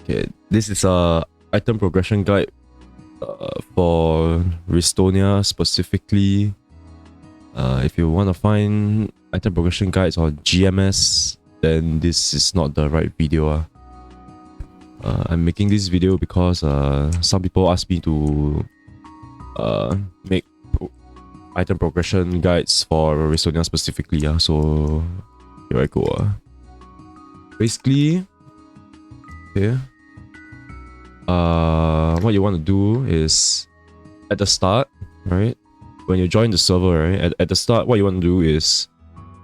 Okay, this is a item progression guide for Ristonia specifically. If you want to find item progression guides or GMS, then this is not the right video. I'm making this video because some people asked me to make item progression guides for Ristonia specifically. So here I go. Basically, okay. What you want to do is at the start, right? When you join the server, right? At the start, what you want to do is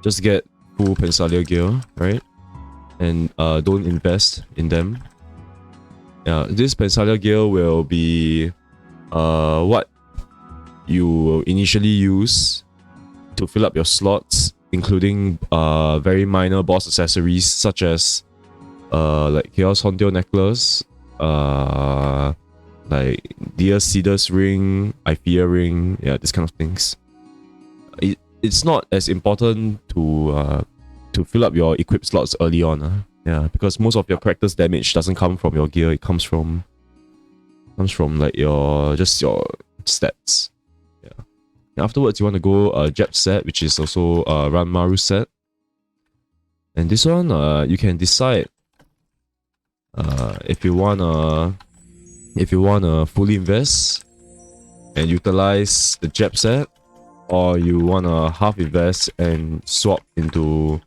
just get full pensalir gear, right? And don't invest in them. This pensalir gear will be what you will initially use to fill up your slots, including very minor boss accessories such as like Chaos Hontail necklace, like deer sidus ring, ifia ring, this kind of things. It's not as important to fill up your equip slots early on, because most of your character's damage doesn't come from your gear. It comes from like your stats. And afterwards, you want to go Jeb set, which is also Ranmaru set. And this one, you can decide if you wanna fully invest and utilize the Jeb set, or you wanna half invest and swap into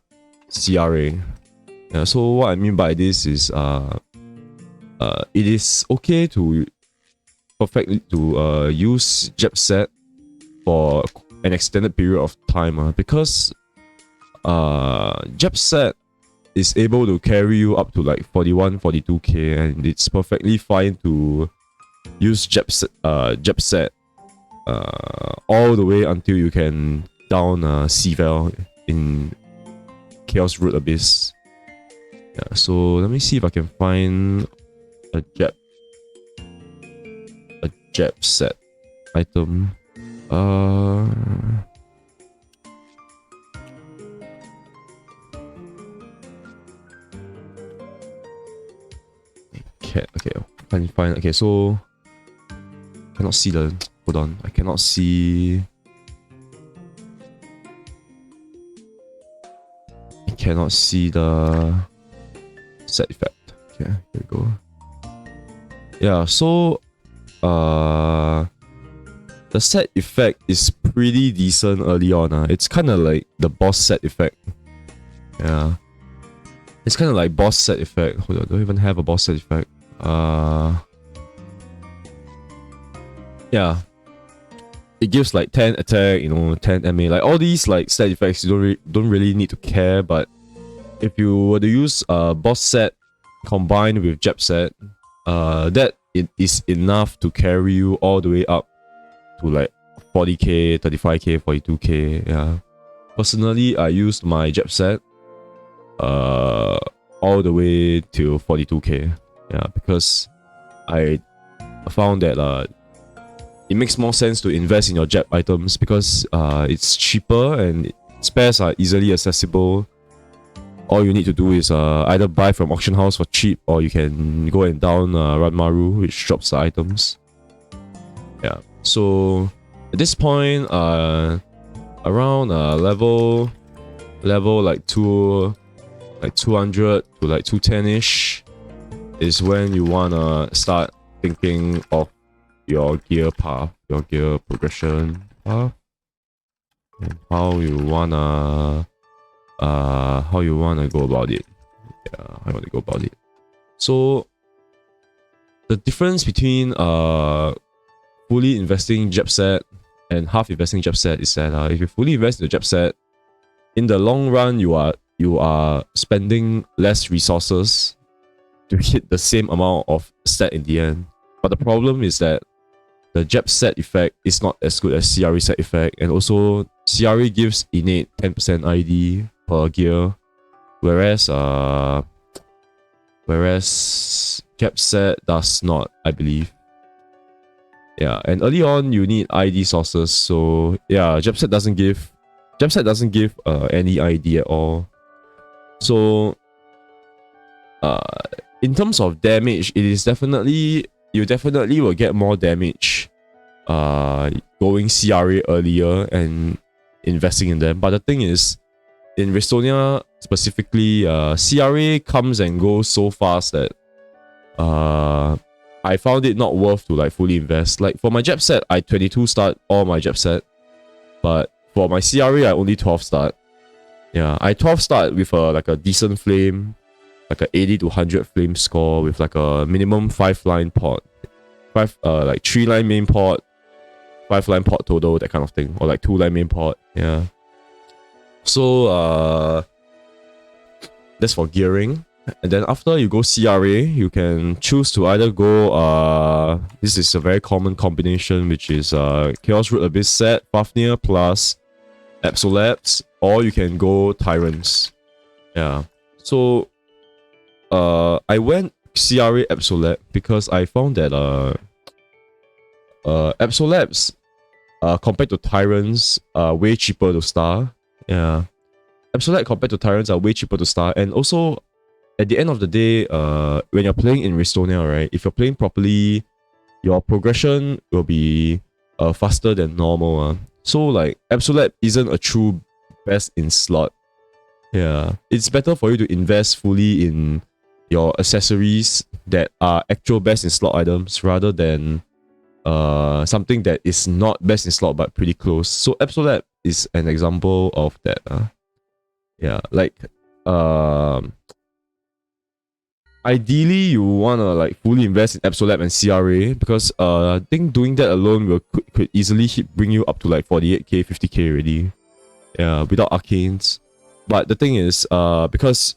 CRA. So what I mean by this is it is okay to use Jeb set for an extended period of time, because Jeb set is able to carry you up to like 41-42k, and it's perfectly fine to use Jeb set all the way until you can down C-Val in Chaos Root Abyss. So let me see if I can find a Jeb set item. Okay, fine. Okay, so cannot see the. Hold on, I cannot see. I cannot see the set effect. Okay, here we go. So the set effect is pretty decent early on. It's kind of like the boss set effect. It's kind of like boss set effect. Hold on, I don't even have a boss set effect. It gives like 10 attack, 10 MA. Like all these like set effects, you don't really need to care. But if you were to use boss set combined with Jeb set, that it is enough to carry you all the way up to like 40k, 35k, 42k. Personally, I used my Jeb set all the way to 42k. Because I found that it makes more sense to invest in your Jeb items because it's cheaper and spares are easily accessible. All you need to do is either buy from auction house for cheap, or you can go and down Ranmaru, which drops the items. So at this point, around level like 200 to like 210ish is when you wanna start thinking of your gear path, your gear progression path, and how you wanna go about it. How you wanna go about it. So the difference between fully investing Jeb set and half investing Jeb set is that if you fully invest in the Jeb set, in the long run you are spending less resources to hit the same amount of stat in the end. But the problem is that the Jeb set effect is not as good as CRE set effect, and also CRE gives innate 10% ID per gear, whereas Jeb set does not, I believe. And early on you need ID sources, so Jeb set doesn't give any ID at all. So in terms of damage, it is definitely, you definitely will get more damage going CRA earlier and investing in them. But the thing is, in Ristonia specifically, CRA comes and goes so fast that I found it not worth to like fully invest. Like for my Jeb set, I 22 start all my Jeb set, but for my CRA, I only 12 start. Yeah, I 12 start with like a decent flame, like a 80 to 100 flame score with like a minimum 5-line pot, like 3-line main pot, 5-line pot total, that kind of thing, or like 2-line main pot. Yeah. So that's for gearing. And then after you go CRA, you can choose to either go this is a very common combination, which is Chaos Root Abyss set, Fafnir plus Absolapse, or you can go Tyrants. Yeah. So I went CRA Absolap because I found that Absolapse compared to Tyrants are way cheaper to star. Yeah. Absolap compared to Tyrants are way cheaper to star, and also at the end of the day, when you're playing in Ristonia, right, if you're playing properly, your progression will be faster than normal. So like Absolap isn't a true best in slot. Yeah, it's better for you to invest fully in your accessories that are actual best in slot items rather than something that is not best in slot but pretty close. So Absolap is an example of that. Yeah, like ideally, you wanna like fully invest in Absolap and CRA because I think doing that alone could easily bring you up to like 48k, 50k already. Yeah, without arcanes. But the thing is, because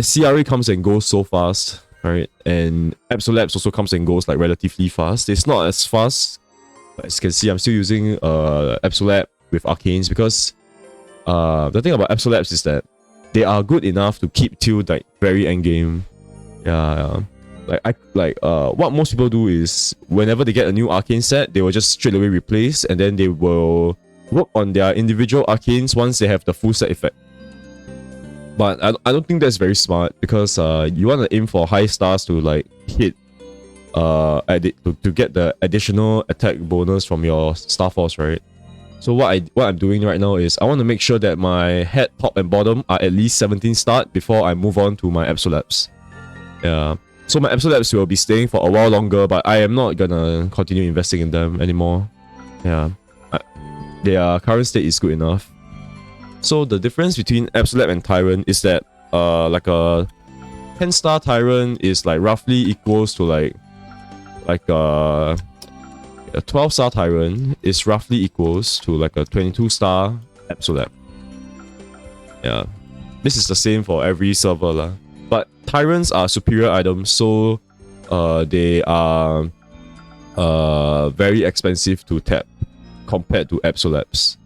CRA comes and goes so fast, right? And Absolap also comes and goes like relatively fast. It's not as fast. As you can see, I'm still using Absolap with arcanes because the thing about Absolaps is that they are good enough to keep till like very end game. Yeah, what most people do is whenever they get a new arcane set, they will just straight away replace, and then they will work on their individual arcanes once they have the full set effect. But I don't think that's very smart because you want to aim for high stars to like hit to get the additional attack bonus from your star force, right? So what I'm doing right now is I want to make sure that my head, top, and bottom are at least 17 start before I move on to my Absolapse. Yeah. So my Absolapse will be staying for a while longer, but I am not gonna continue investing in them anymore. Yeah. Their current state is good enough. So the difference between Absolap and Tyrant is that like a 10-star Tyrant is like roughly equals to like a 12-star Tyrant is roughly equals to like a 22-star Absolap. Yeah. This is the same for every server lah. But Tyrants are superior items, so they are very expensive to tap compared to Absolapse.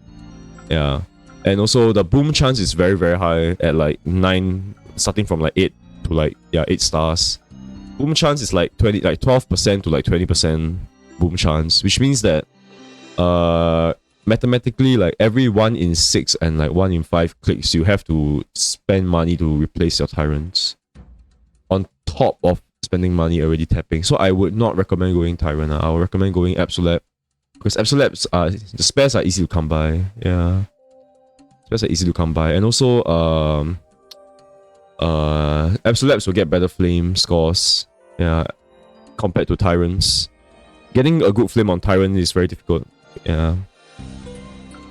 Yeah. And also the boom chance is very, very high at like 9, starting from like 8 to like 8 stars. Boom chance is like 12% to like 20% boom chance, which means that mathematically, like every 1 in 6 and like 1 in 5 clicks, you have to spend money to replace your Tyrants on top of spending money already tapping. So I would not recommend going Tyrant. I would recommend going Absolap because Absolaps the spares are easy to come by. Yeah, spares are easy to come by, and also Absolaps will get better flame scores. Yeah, compared to Tyrants. Getting a good flame on Tyrant is very difficult. Yeah.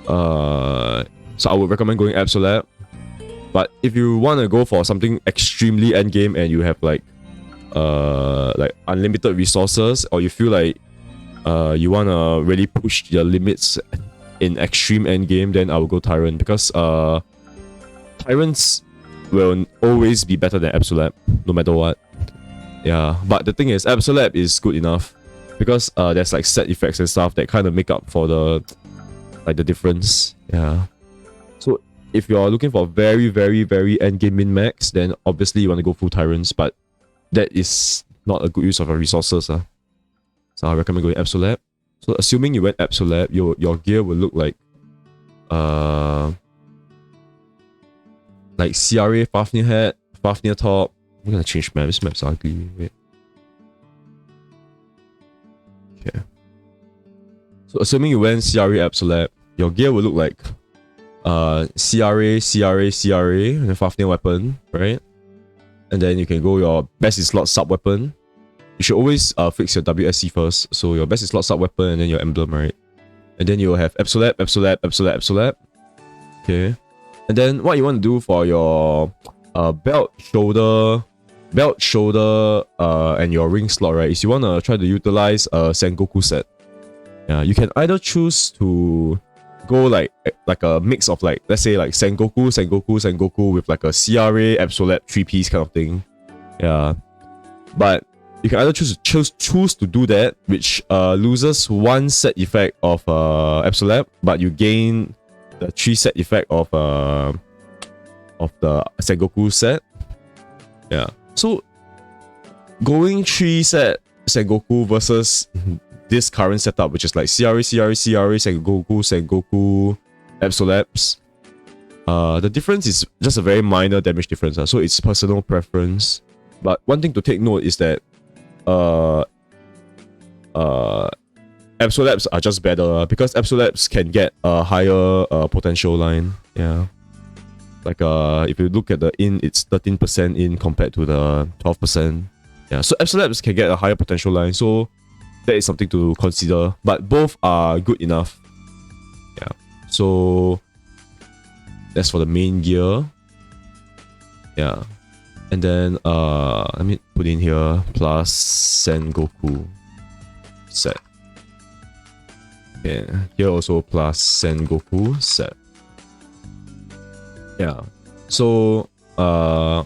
So I would recommend going Absolap. But if you want to go for something extremely endgame and you have like unlimited resources, or you feel like you want to really push your limits in extreme endgame, then I will go Tyrant because Tyrants will always be better than Absolap, no matter what. Yeah, but the thing is, Absolap is good enough because there's like set effects and stuff that kind of make up for the difference. Yeah. So if you're looking for very, very, very endgame min-max, then obviously you want to go full Tyrants, but that is not a good use of your resources. So I recommend going Absolap. So assuming you went Absolap, your gear will look like CRA Fafnir head, Fafnir top, I'm gonna change map. This map's ugly. Wait. Okay. So assuming you went CRA Absolab, your gear will look like CRA, and a Fafnir weapon, right? And then you can go your best in slot sub weapon. You should always fix your WSC first. So your best in slot sub weapon and then your emblem, right? And then you'll have Absolab. Okay. And then what you want to do for your belt, shoulder, and your ring slot, right, is you want to try to utilize a Sengoku set. Yeah, you can either choose to go like a mix of like, let's say like Sengoku with like a CRA Absolab 3-piece kind of thing. Yeah. But you can either choose to do that, which loses 1 set effect of Absolab, but you gain the 3 set effect of the Sengoku set. Yeah. So going 3 set Sengoku versus this current setup, which is like CRA, Sengoku, Absolabs. The difference is just a very minor damage difference, so it's personal preference. But one thing to take note is that Absolabs are just better because Absolabs can get a higher potential line. Yeah. Like if you look at the in, it's 13% in compared to the 12%. Yeah, so Absolabs can get a higher potential line, so that is something to consider. But both are good enough. Yeah. So that's for the main gear. Yeah. And then let me put in here plus Sengoku set. Yeah. Here also plus Sengoku set. Yeah. So I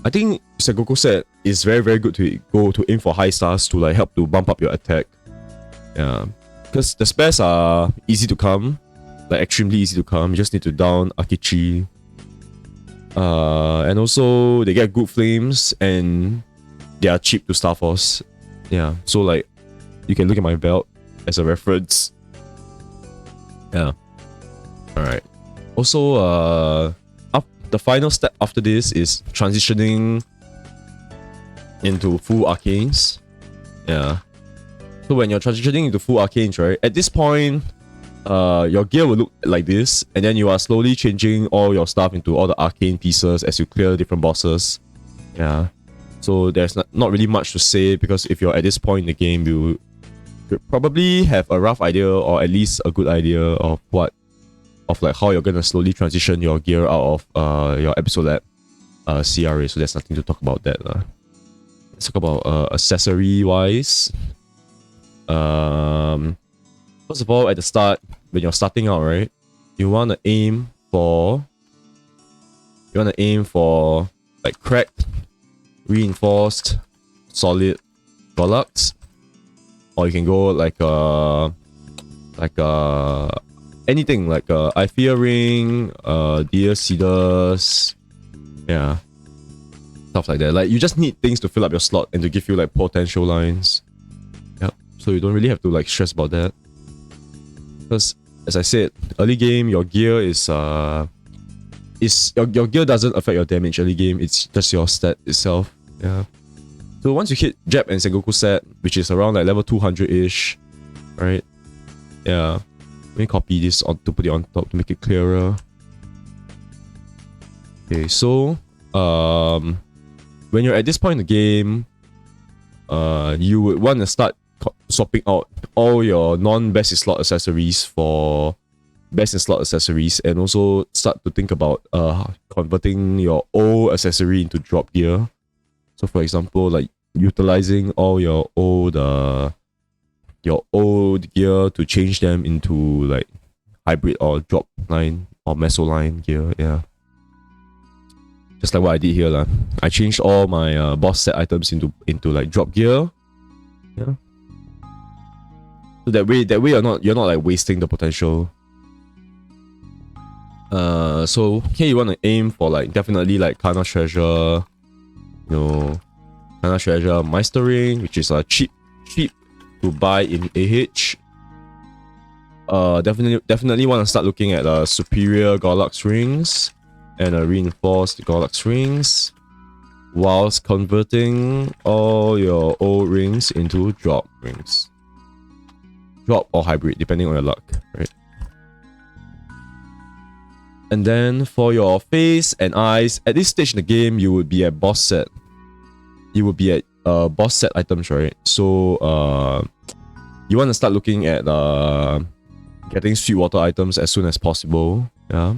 think Sengoku set is very, very good to go to aim for high stars to like help to bump up your attack. Yeah. Because the spares are easy to come. Like extremely easy to come. You just need to down Akichi. And also they get good flames and they are cheap to Star Force. Yeah. So like you can look at my belt as a reference. Yeah. Alright. Also the final step after this is transitioning into full arcanes. Yeah. So when you're transitioning into full arcanes, right, at this point, your gear will look like this, and then you are slowly changing all your stuff into all the arcane pieces as you clear different bosses. Yeah. So there's not really much to say, because if you're at this point in the game, you probably have a rough idea, or at least a good idea of like how you're gonna slowly transition your gear out of your Absolab CRA. So there's nothing to talk about that. Let's talk about accessory wise. First of all, at the start, when you're starting out, right, you wanna aim for like cracked, reinforced, solid gollux, or you can go like anything like ifia ring, deer sidus, yeah, stuff like that. Like you just need things to fill up your slot and to give you like potential lines. Yep. So you don't really have to like stress about that. Because as I said, early game your gear is your gear doesn't affect your damage early game, it's just your stat itself. Yeah. So once you hit Jap and Sengoku set, which is around like level 200-ish, right? Yeah. Let me copy this to put it on top to make it clearer. Okay, so when you're at this point in the game, you would want to start swapping out all your non-best in slot accessories for best in slot accessories, and also start to think about converting your old accessory into drop gear. So for example, like utilizing all your old gear to change them into like hybrid or drop line or meso line gear. Yeah, just like what I did here lah. I changed all my boss set items into like drop gear. Yeah. So that way you're not like wasting the potential. So here you want to aim for like definitely like Kana Treasure, Kana Treasure Meistering, which is cheap to buy in AH. Definitely want to start looking at superior gollux rings and reinforced gollux rings. whilst converting all your old rings into drop rings. Drop or hybrid, depending on your luck, right? And then for your face and eyes, at this stage in the game, you would be at boss set. You would be at boss set items, right? So you want to start looking at getting sweet water items as soon as possible. Yeah.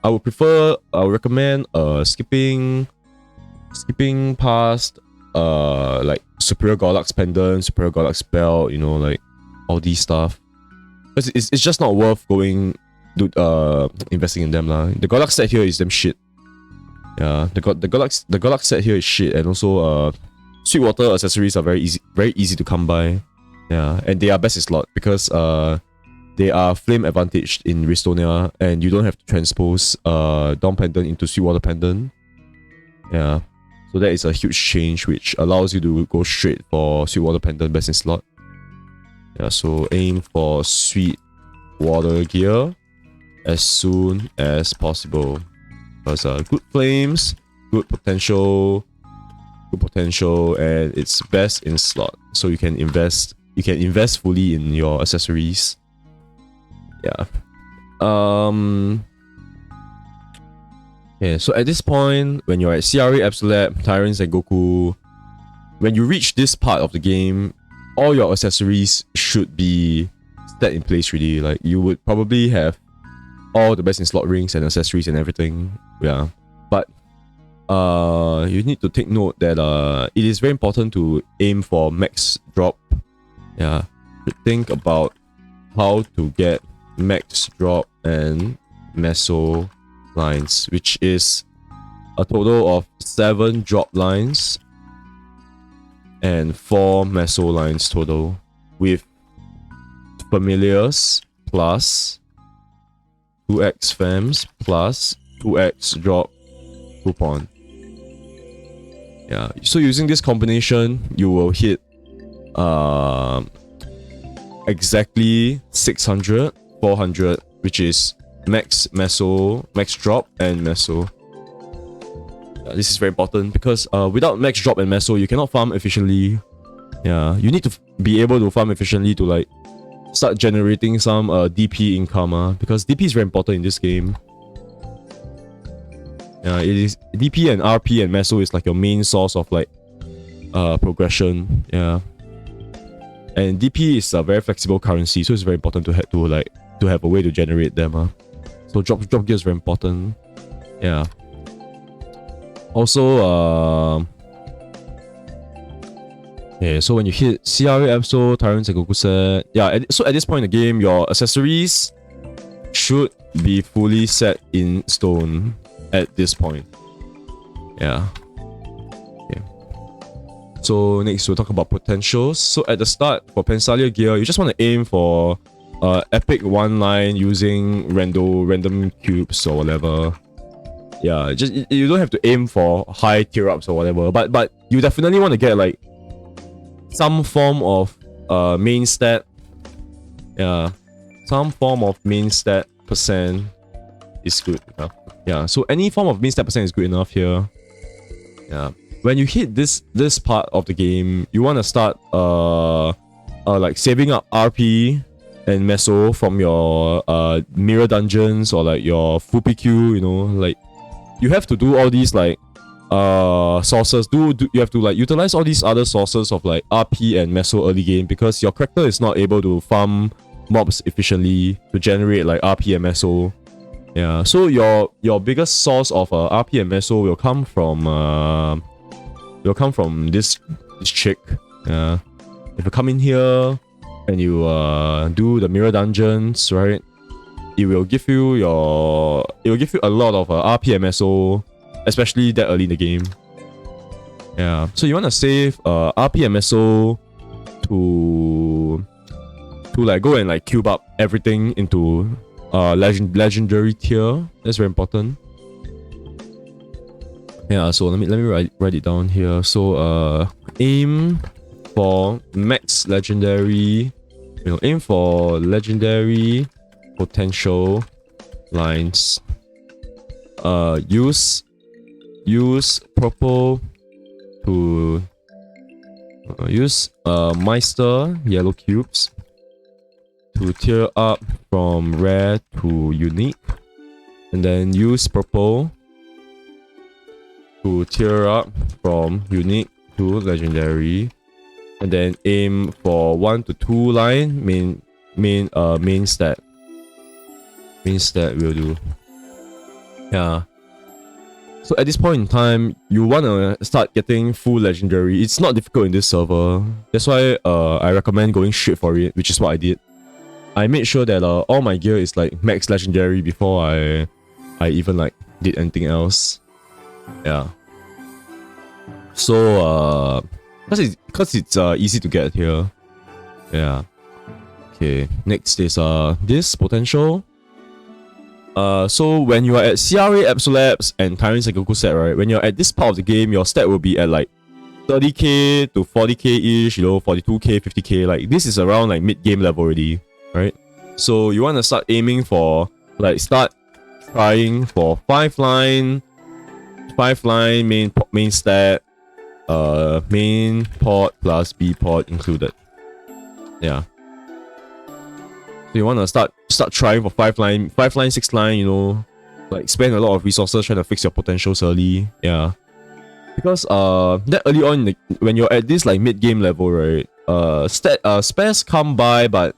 I would recommend skipping past like superior gollux pendant, superior gollux belt, you know, like all these stuff. Because it's just not worth going investing in them lah. The gollux set here is damn shit. Yeah, the gollux set here is shit, and also sweet water accessories are very easy to come by. Yeah, and they are best in slot because they are flame advantaged in Ristonia, and you don't have to transpose Dawn Pendant into Sweetwater Pendant. Yeah, so that is a huge change which allows you to go straight for Sweetwater Pendant best in slot. Yeah, so aim for Sweetwater gear as soon as possible. Because good flames, good potential, and it's best in slot. So you can invest fully in your accessories. Yeah. Yeah, so at this point, when you're at CRA Absolab, Tyrant Sengoku, when you reach this part of the game, all your accessories should be set in place really. Like, you would probably have all the best in slot rings and accessories and everything. Yeah. But you need to take note that it is very important to aim for max drop. Yeah. To think about how to get max drop and meso lines, which is a total of 7 drop lines and 4 meso lines total, with familiars plus 2x fams plus 2x drop coupon. Yeah, so using this combination, you will hit exactly 600, 400, which is max meso, max drop and meso. This is very important because without max drop and meso, you cannot farm efficiently. Yeah, you need to be able to farm efficiently to like start generating some DP income, because DP is very important in this game. Yeah, it is DP and RP and meso is like your main source of like progression. Yeah, and DP is a very flexible currency, so it's very important to have a way to generate them. So drop gear is very important. Yeah. Also, yeah, so when you hit CRA Absol, Tyrant Sengoku set, yeah, so at this point in the game, your accessories should be fully set in stone at this point. Yeah. Okay. So next we'll talk about potentials. So at the start, for pensalir gear, you just want to aim for epic one line using random cubes or whatever. Yeah, just you don't have to aim for high tier ups or whatever, but you definitely want to get like some form of main stat. Yeah, some form of main stat percent is good enough. Yeah, so any form of main stat percent is good enough here. Yeah, when you hit this part of the game, you want to start like saving up RP and meso from your mirror dungeons or like your full PQ, you know, like you have to do all these like sources. You have to like utilize all these other sources of like RP and meso early game, because your character is not able to farm mobs efficiently to generate like RP and meso. Yeah, so your biggest source of RP and meso will come from this chick. Yeah, if you come in here and you do the mirror dungeons, right, it will give you a lot of RP and meso, especially that early in the game. Yeah, so you want to save RP and meso to like go and like cube up everything into legendary tier. That's very important. Yeah, so let me write it down here. So aim for max legendary, aim for legendary potential lines. Use use purple to use Meister yellow cubes to tier up from rare to unique, and then use purple to tier up from unique to legendary, and then aim for 1 to 2 line main stat. Main stat will do. Yeah. So at this point in time, you wanna start getting full legendary. It's not difficult in this server. That's why I recommend going straight for it, which is what I did. I made sure that all my gear is like max legendary before I even like did anything else. Yeah. So because it's easy to get here. Yeah. Okay. Next is this potential. So when you are at CRA, Absolabs, and Tyrant Sengoku set, right? When you're at this part of the game, your stat will be at like 30k to 40k ish, 42k, 50k. Like this is around like mid game level already, right? So you want to start aiming for start trying for 5 line main stat, main port plus B port included. Yeah. So you want to start trying for 5 line, 6 line, like spend a lot of resources trying to fix your potentials early. Yeah. Because that early on, when you're at this like mid game level, right? Spares come by, but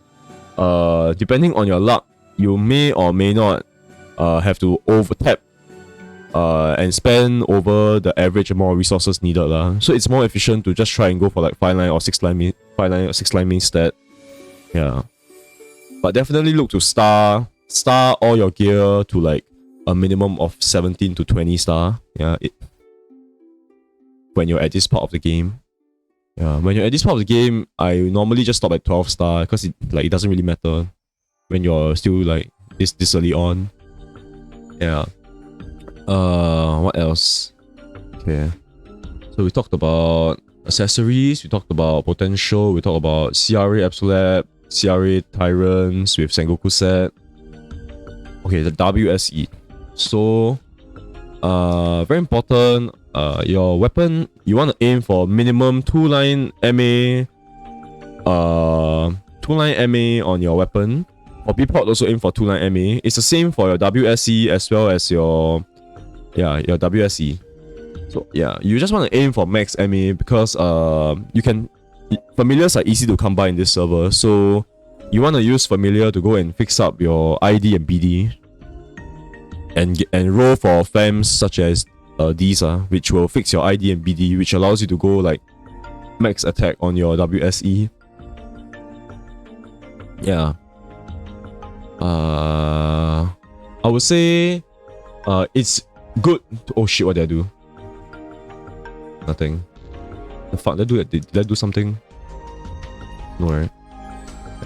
depending on your luck, you may or may not have to over tap and spend over the average amount of resources needed lah. So it's more efficient to just try and go for like 5 line or 6 line main stat. Yeah. But definitely look to star all your gear to like a minimum of 17 to 20 star. Yeah. When you're at this part of the game. Yeah. When you're at this part of the game, I normally just stop at 12 star because it doesn't really matter when you're still like this early on. Yeah. What else? Okay. So we talked about accessories, we talked about potential, we talked about CRA Absolab, CRA Tyrants with Sengoku set. Okay, the WSE. So, very important. Your weapon, you want to aim for minimum 2 line MA. 2 line MA on your weapon. For B-Port also aim for 2 line MA. It's the same for your WSE as well as your WSE. So yeah, you just want to aim for max MA because familiars are easy to come by in this server, so you want to use familiar to go and fix up your ID and BD, and roll for FAMs such as these which will fix your ID and BD, which allows you to go like max attack on your WSE. Yeah. I would say it's good to, oh shit, what did I do? Nothing. The fuck, did I do something? No, right?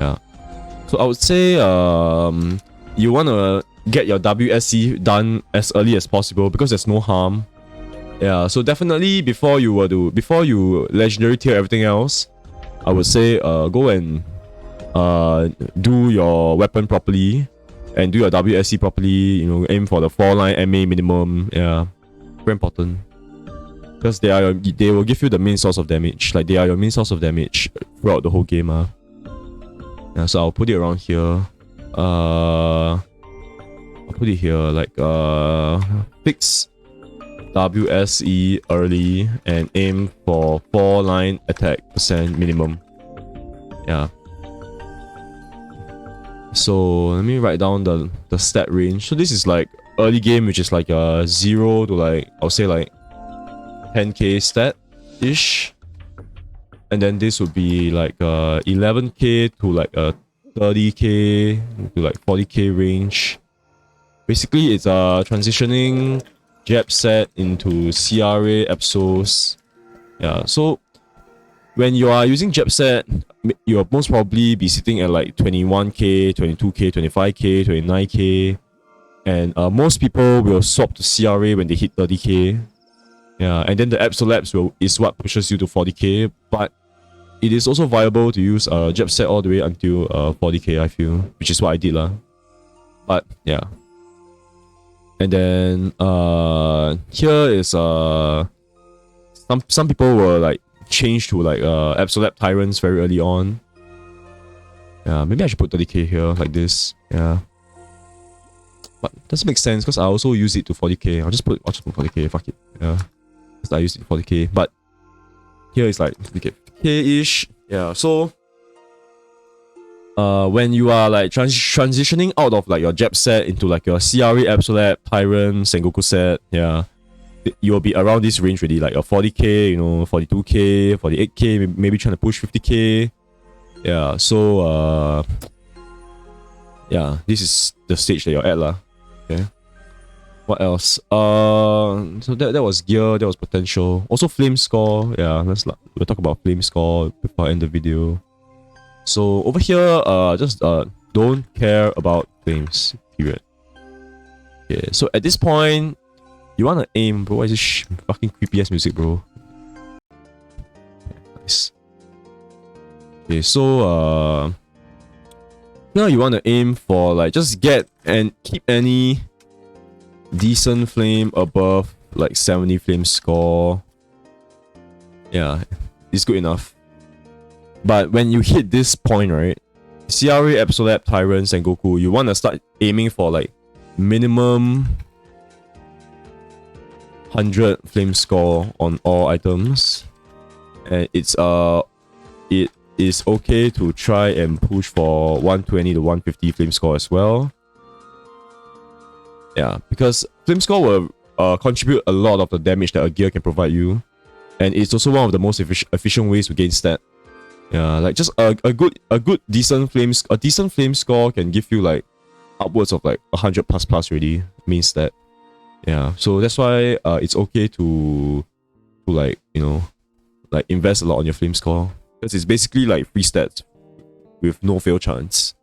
Yeah. So I would say you wanna get your WSC done as early as possible because there's no harm. Yeah, so definitely before you legendary tier everything else, I would say go and do your weapon properly and do your WSC properly, aim for the 4 line MA minimum. Yeah. Very important. Because they will give you the main source of damage. Like they are your main source of damage throughout the whole game. Yeah, so I'll put it around here. I'll put it here like fix WSE early and aim for 4 line attack % minimum. Yeah. So let me write down the stat range. So this is like early game, which is like 0 to like, I'll say like 10k stat ish, and then this would be like 11k to like 30k to like 40k range. Basically, it's transitioning Jeb set into CRA absos. Yeah, so when you are using Jeb set, you'll most probably be sitting at like 21k, 22k, 25k, 29k, and most people will swap to CRA when they hit 30k. Yeah, and then the Absolabs is what pushes you to 40k, but it is also viable to use Jeb set all the way until 40k, I feel, which is what I did lah. But yeah. And then here is some people were like changed to like absolute tyrants very early on. Yeah, maybe I should put 30k here like this. Yeah. But it doesn't make sense because I also use it to 40k. I'll just put 40k, fuck it. Yeah. Because I use it to 40k. But here is like 50k-ish. Yeah, so when you are like transitioning out of like your Jeb set into like your CRE Absolute, Tyrant, Sengoku set, yeah, you'll be around this range really, like a 40k, you know, 42k, 48k, maybe trying to push 50k. Yeah, so yeah, this is the stage that you're at lah. Okay. What else? So that was gear, that was potential. Also flame score. Yeah, we'll talk about flame score before I end the video. So over here, just don't care about flames. Period. Okay, so at this point, you wanna aim, bro. What is this fucking creepy ass music, bro? Nice. Okay, so now you wanna aim for like just get and keep any decent flame above like 70 flame score. Yeah, it's good enough. But when you hit this point, right, CRA, Absolute, Tyrant, Sengoku, you want to start aiming for like minimum 100 flame score on all items. And it is okay to try and push for 120 to 150 flame score as well. Yeah, because flame score will contribute a lot of the damage that a gear can provide you. And it's also one of the most efficient ways to gain stat. Yeah, like just a decent flame score can give you like upwards of like 100 plus really main stat. Yeah, so that's why it's okay to like, you know, like invest a lot on your flame score, because it's basically like free stats with no fail chance.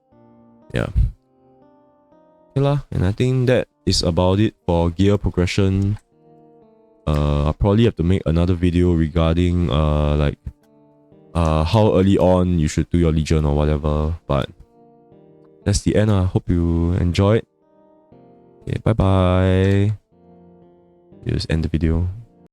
Yeah. Okay lah, and I think that is about it for gear progression. I'll probably have to make another video regarding like how early on you should do your legion or whatever, but that's the end. I hope you enjoyed. Okay, bye bye. Just end the video.